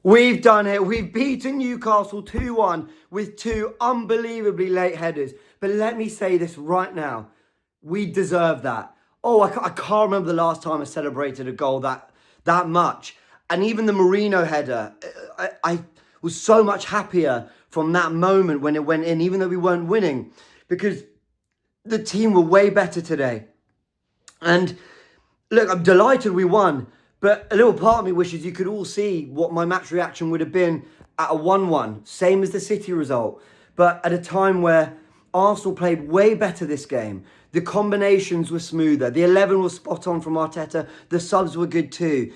We've done it. We've beaten Newcastle 2-1 with two unbelievably late headers. But let me say this right now. We deserve that. Oh, I can't remember the last time I celebrated a goal that much. And even the Merino header, I was so much happier from that moment when it went in, even though we weren't winning, because the team were way better today. And look, I'm delighted we won. But a little part of me wishes you could all see what my match reaction would have been at a 1-1, same as the City result. But at a time where Arsenal played way better this game, the combinations were smoother, the 11 was spot on from Arteta, the subs were good too.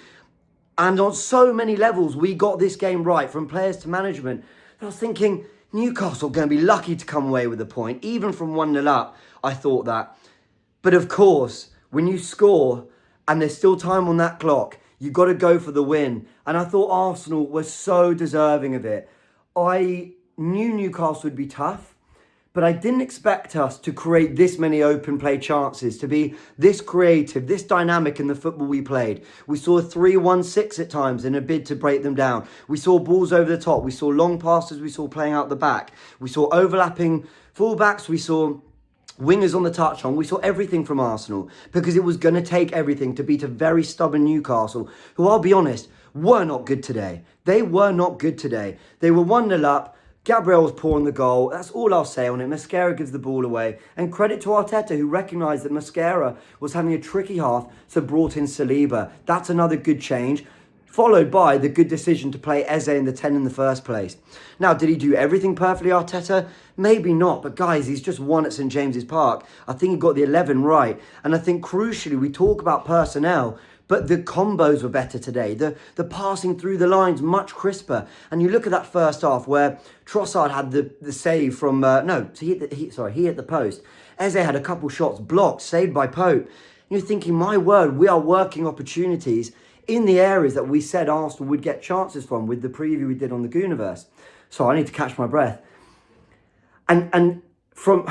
And on so many levels, we got this game right, from players to management. I was thinking, Newcastle are going to be lucky to come away with a point, even from 1-0 up, I thought that. But of course, when you score and there's still time on that clock, you've got to go for the win. And I thought Arsenal were so deserving of it. I knew Newcastle would be tough, but I didn't expect us to create this many open play chances, to be this creative, this dynamic in the football we played. We saw 3-1-6 at times in a bid to break them down. We saw balls over the top. We saw long passes. We saw playing out the back. We saw overlapping fullbacks. We saw wingers on the touchline. We saw everything from Arsenal, because it was going to take everything to beat a very stubborn Newcastle, who, I'll be honest, were not good today. They were not good today. They were 1-0 up. Gabriel was poor on the goal. That's all I'll say on it. Mosquera gives the ball away. And credit to Arteta, who recognised that Mosquera was having a tricky half, so brought in Saliba. That's another good change, followed by the good decision to play Eze in the 10 in the first place. Now, did he do everything perfectly, Arteta? Maybe not, but guys, he's just won at St James's Park. I think he got the 11 right. And I think crucially, we talk about personnel, but the combos were better today. The passing through the lines, much crisper. And you look at that first half where Trossard had the save from, he hit the post. Eze had a couple shots blocked, saved by Pope. You're thinking, my word, we are working opportunities in the areas that we said Arsenal would get chances from with the preview we did on the Goonerverse. So I need to catch my breath. And from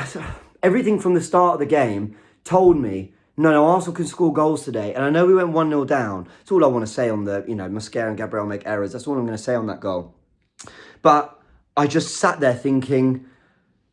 everything from the start of the game told me, no, Arsenal can score goals today. And I know we went 1-0 down. That's all I want to say on the, Mosquera and Gabriel make errors. That's all I'm going to say on that goal. But I just sat there thinking,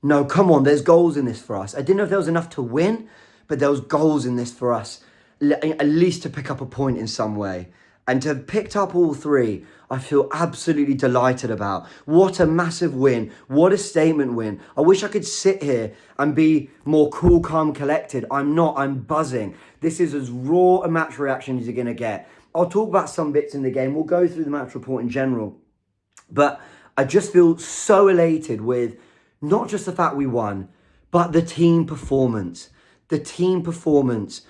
no, come on, there's goals in this for us. I didn't know if there was enough to win, but there was goals in this for us, at least to pick up a point in some way. And to have picked up all three, I feel absolutely delighted about. What a massive win. What a statement win. I wish I could sit here and be more cool, calm, collected. I'm not. I'm buzzing. This is as raw a match reaction as you're going to get. I'll talk about some bits in the game. We'll go through the match report in general. But I just feel so elated with not just the fact we won, but the team performance. The team performance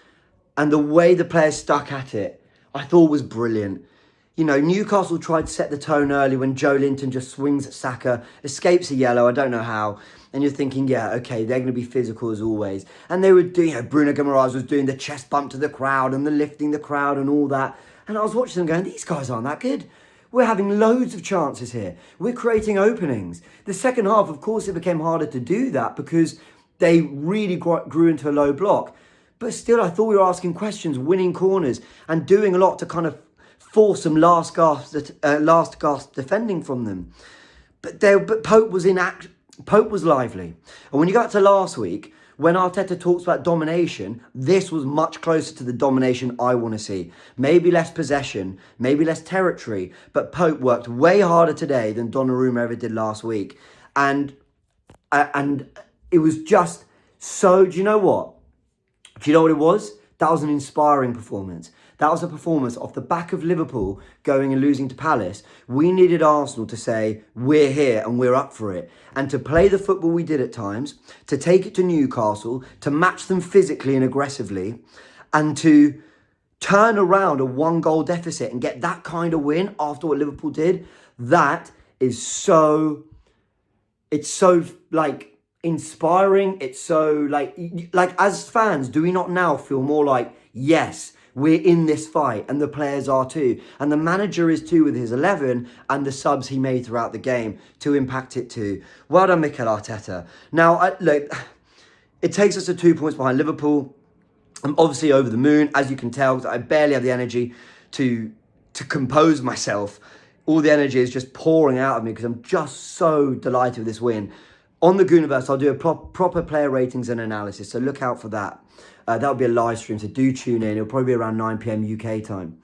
and the way the players stuck at it, I thought was brilliant. Newcastle tried to set the tone early when Joe Linton just swings at Saka, escapes a yellow, I don't know how. And you're thinking, yeah, okay, they're going to be physical as always. And they were doing, Bruno Guimaraes was doing the chest bump to the crowd and the lifting the crowd and all that. And I was watching them going, these guys aren't that good. We're having loads of chances here. We're creating openings. The second half, of course, it became harder to do that because they really grew into a low block. But still, I thought we were asking questions, winning corners, and doing a lot to kind of force some last gasp defending from them. But Pope was in act. Pope was lively. And when you got to last week, when Arteta talks about domination, this was much closer to the domination I want to see. Maybe less possession, maybe less territory, but Pope worked way harder today than Donnarumma ever did last week. And it was just so, do you know what? Do you know what it was? That was an inspiring performance. That was a performance off the back of Liverpool going and losing to Palace. We needed Arsenal to say, we're here and we're up for it. And to play the football we did at times, to take it to Newcastle, to match them physically and aggressively, and to turn around a 1-goal deficit and get that kind of win after what Liverpool did, that is so, inspiring. It's so as fans, do we not now feel more like, yes, we're in this fight, and the players are too, and the manager is too with his 11 and the subs he made throughout the game to impact it too. Well done, Mikel Arteta. Now, it takes us to 2 points behind Liverpool. I'm obviously over the moon, as you can tell, because I barely have the energy to compose myself. all the energy is just pouring out of me because I'm just so delighted with this win. On the Goonerverse, I'll do a proper player ratings and analysis, so look out for that. That'll be a live stream, so do tune in. It'll probably be around 9 p.m. UK time.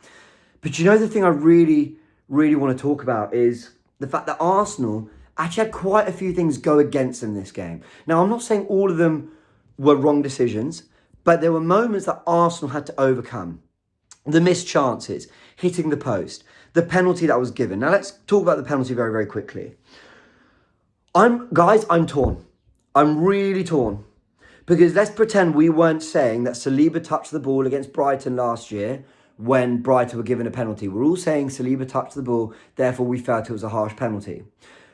But you know, the thing I really, really want to talk about is the fact that Arsenal actually had quite a few things go against them this game. Now, I'm not saying all of them were wrong decisions, but there were moments that Arsenal had to overcome. The missed chances, hitting the post, the penalty that was given. Now, let's talk about the penalty very, very quickly. I'm torn. I'm really torn. Because let's pretend we weren't saying that Saliba touched the ball against Brighton last year when Brighton were given a penalty. We're all saying Saliba touched the ball, therefore we felt it was a harsh penalty.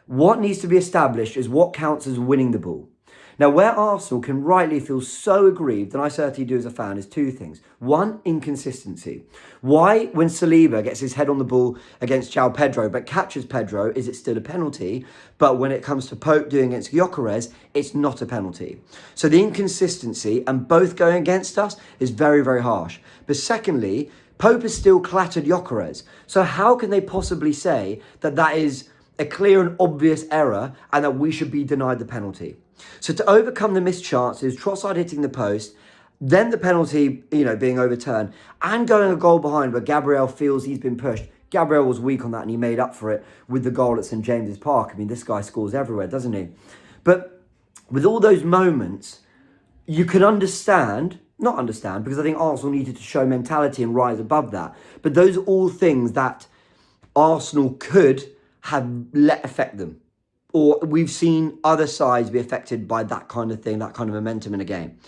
What needs to be established is what counts as winning the ball. Now, where Arsenal can rightly feel so aggrieved, and I certainly do as a fan, is two things. One, inconsistency. Why, when Saliba gets his head on the ball against João Pedro, but catches Pedro, is it still a penalty? But when it comes to Pope doing against Gyökeres, it's not a penalty. So the inconsistency, and both going against us, is very, very harsh. But secondly, Pope has still clattered Gyökeres. So how can they possibly say that that is a clear and obvious error and that we should be denied the penalty? So to overcome the missed chances, Trossard hitting the post, then the penalty, being overturned, and going a goal behind where Gabriel feels he's been pushed. Gabriel was weak on that and he made up for it with the goal at St James's Park. I mean, this guy scores everywhere, doesn't he? But with all those moments, you can not understand, because I think Arsenal needed to show mentality and rise above that. But those are all things that Arsenal could have let affect them. Or we've seen other sides be affected by that kind of thing, that kind of momentum in a game.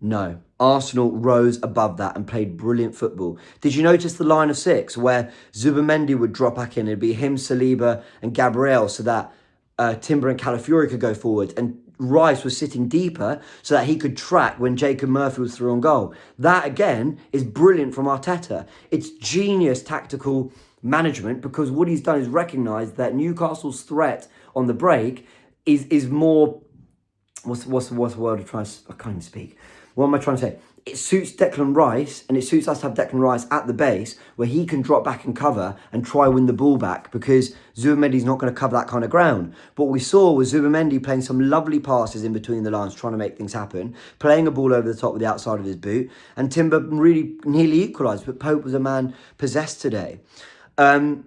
No, Arsenal rose above that and played brilliant football. Did you notice the line of six where Zubimendi would drop back in? It'd be him, Saliba and Gabriel, so that Timber and Calafiori could go forward. And Rice was sitting deeper so that he could track when Jacob Murphy was through on goal. That, again, is brilliant from Arteta. It's genius tactical management, because what he's done is recognise that Newcastle's threat on the break is more, what's the word I'm trying to, I can't even speak. What am I trying to say? It suits Declan Rice, and it suits us to have Declan Rice at the base where he can drop back and cover and try win the ball back, because Zubimendi's not going to cover that kind of ground. But what we saw was Zubimendi playing some lovely passes in between the lines, trying to make things happen, playing a ball over the top with the outside of his boot, and Timber really nearly equalised, but Pope was a man possessed today. And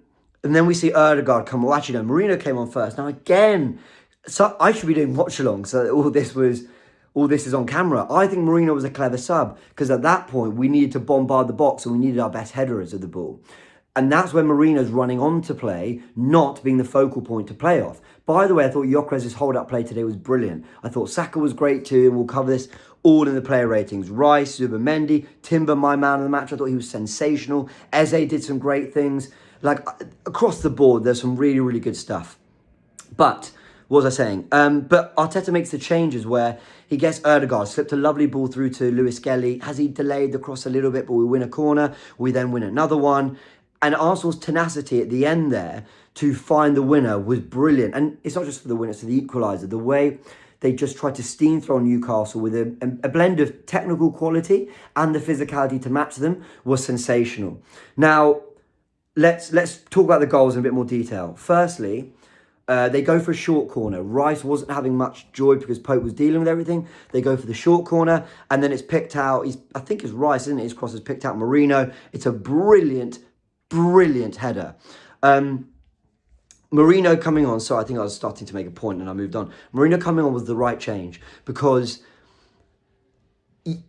then we see Ødegaard come. Well, actually, no, Merino came on first. Now, again, so I should be doing watch-along, so all this is on camera. I think Merino was a clever sub, because at that point, we needed to bombard the box and we needed our best headers of the ball. And that's where Merino's running on to play, not being the focal point to play off. By the way, I thought Gyökeres' hold-up play today was brilliant. I thought Saka was great too, and we'll cover this all in the player ratings. Rice, Zubimendi, Timber, my man of the match. I thought he was sensational. Eze did some great things. Like, across the board, there's some really, really good stuff. But, what was I saying? But Arteta makes the changes where he gets Ødegaard, slipped a lovely ball through to lewis-skelly. Has he delayed the cross a little bit, but we win a corner. We then win another one. And Arsenal's tenacity at the end there to find the winner was brilliant. And it's not just for the winner, it's for the equaliser. The way they just tried to steam throw Newcastle with a blend of technical quality and the physicality to match them was sensational. Now, let's talk about the goals in a bit more detail. Firstly, they go for a short corner. Rice wasn't having much joy because Pope was dealing with everything. They go for the short corner, and then it's picked out. I think it's Rice, isn't it? His cross is picked out Merino. It's a brilliant, brilliant header. Merino coming on. So I think I was starting to make a point and I moved on. Merino coming on was the right change, because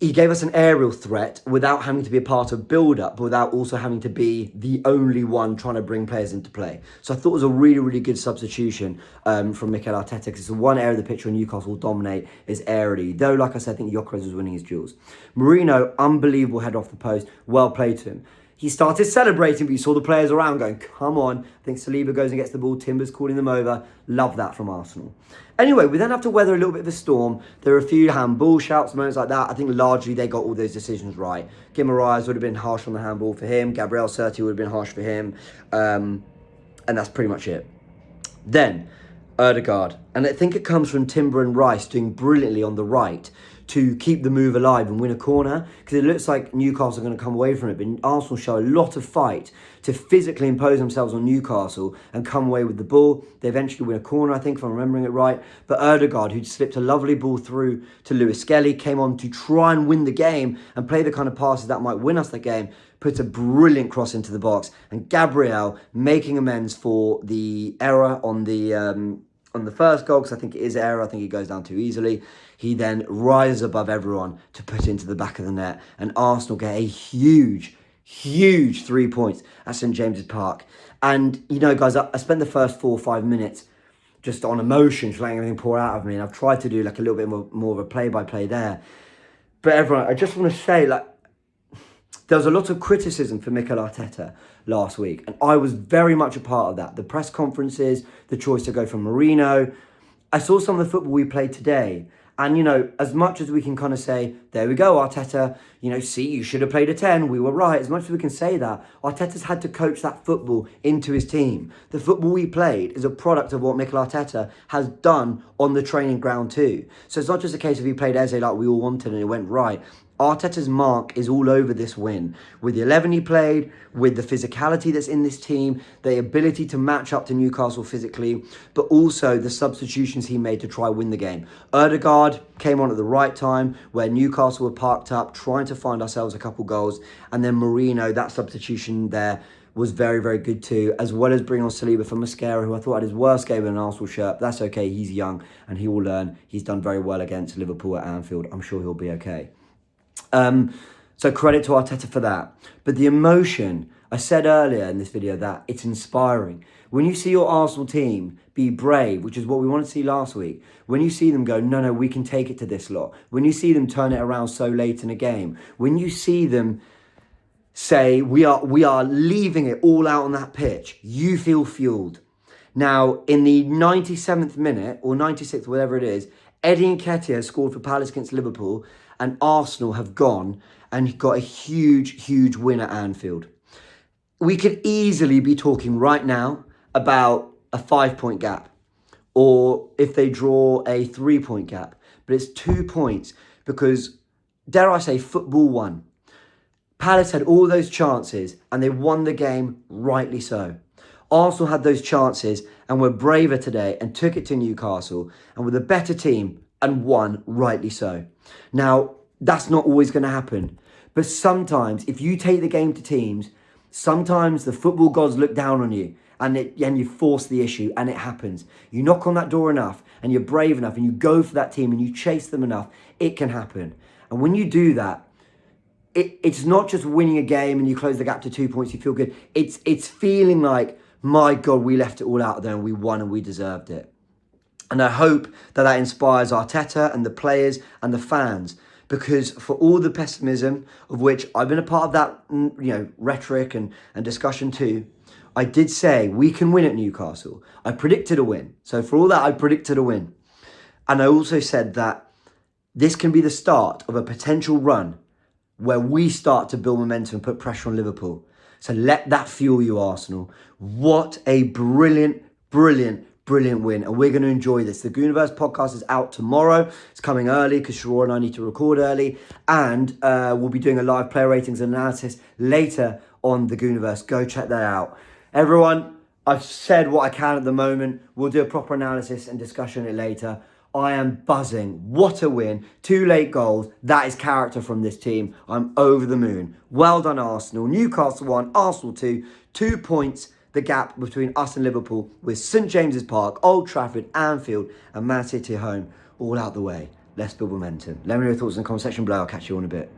he gave us an aerial threat without having to be a part of build-up, but without also having to be the only one trying to bring players into play. So I thought it was a really, really good substitution from Mikel Arteta, because it's the one area of the pitch where Newcastle will dominate is aerially. Though, like I said, I think Gyökeres was winning his duels. Merino, unbelievable head off the post. Well played to him. He started celebrating, but you saw the players around going, come on. I think Saliba goes and gets the ball. Timber's calling them over. Love that from Arsenal. Anyway, we then have to weather a little bit of a storm. There are a few handball shouts, moments like that. I think largely they got all those decisions right. Guimaraes would have been harsh on the handball for him. Gabriel Merino would have been harsh for him. And that's pretty much it. Then, Ødegaard. And I think it comes from Timber and Rice doing brilliantly on the right to keep the move alive and win a corner, because it looks like Newcastle are going to come away from it, but Arsenal show a lot of fight to physically impose themselves on Newcastle and come away with the ball. They eventually win a corner, I think, if I'm remembering it right. But Ødegaard, who'd slipped a lovely ball through to Lewis-Skelly, came on to try and win the game and play the kind of passes that might win us the game, put a brilliant cross into the box, and Gabriel making amends for the error on the first goal, because I think it is error. I think he goes down too easily. He then rises above everyone to put it into the back of the net. And Arsenal get a huge 3 points at St James's Park. And, you know, guys, I spent the first 4 or 5 minutes just on emotion, just letting everything pour out of me. And I've tried to do like a little bit more of a play-by-play there. But everyone, I just want to say, like, there was a lot of criticism for Mikel Arteta last week, and I was very much a part of that. The press conferences, the choice to go for Merino. I saw some of the football we played today, and, you know, as much as we can kind of say, there we go, Arteta, you know, see, you should have played a 10, we were right. As much as we can say that, Arteta's had to coach that football into his team. The football we played is a product of what Mikel Arteta has done on the training ground too. So it's not just a case of he played Eze like we all wanted and it went right. Arteta's mark is all over this win, with the 11 he played, with the physicality that's in this team, the ability to match up to Newcastle physically, but also the substitutions he made to try win the game. Ødegaard came on at the right time, where Newcastle were parked up, trying to find ourselves a couple goals, and then Merino, that substitution there, was very, very good too, as well as bringing on Saliba for Mascara, who I thought had his worst game in an Arsenal shirt. But that's okay, he's young, and he will learn. He's done very well against Liverpool at Anfield. I'm sure he'll be okay. So credit to Arteta for that. But the emotion, I said earlier in this video that it's inspiring. When you see your Arsenal team be brave, which is what we wanted to see last week, when you see them go, no, we can take it to this lot, when you see them turn it around so late in a game, when you see them say, we are leaving it all out on that pitch, you feel fueled. Now, in the 97th minute, or 96th, whatever it is, Eddie Nketiah has scored for Palace against Liverpool, and Arsenal have gone and got a huge win at Anfield. We could easily be talking right now about a 5-point gap, or if they draw a 3-point gap. But it's 2 points because, dare I say, football won. Palace had all those chances and they won the game, rightly so. Arsenal had those chances and were braver today and took it to Newcastle and were the better team and won, rightly so. Now, that's not always going to happen. But sometimes, if you take the game to teams, sometimes the football gods look down on you and you force the issue, and it happens. You knock on that door enough and you're brave enough and you go for that team and you chase them enough, it can happen. And when you do that, it's not just winning a game and you close the gap to 2 points, you feel good. It's feeling like, my God, we left it all out there and we won and we deserved it. And I hope that inspires Arteta and the players and the fans, because for all the pessimism, of which I've been a part of that, rhetoric and discussion too, I did say we can win at Newcastle. I predicted a win. So for all that, I predicted a win. And I also said that this can be the start of a potential run where we start to build momentum and put pressure on Liverpool. So let that fuel you, Arsenal. What a brilliant win, and we're going to enjoy this. The Goonerverse podcast is out tomorrow. It's coming early because Sharon and I need to record early, and we'll be doing a live player ratings and analysis later on the Goonerverse. Go check that out. Everyone, I've said what I can at the moment. We'll do a proper analysis and discussion on it later. I am buzzing. What a win. 2 late goals. That is character from this team. I'm over the moon. Well done, Arsenal. Newcastle 1, Arsenal 2. 2 points, the gap between us and Liverpool, with St James's Park, Old Trafford, Anfield, and Man City home all out the way. Let's build momentum. Let me know your thoughts in the comment section below. I'll catch you on a bit.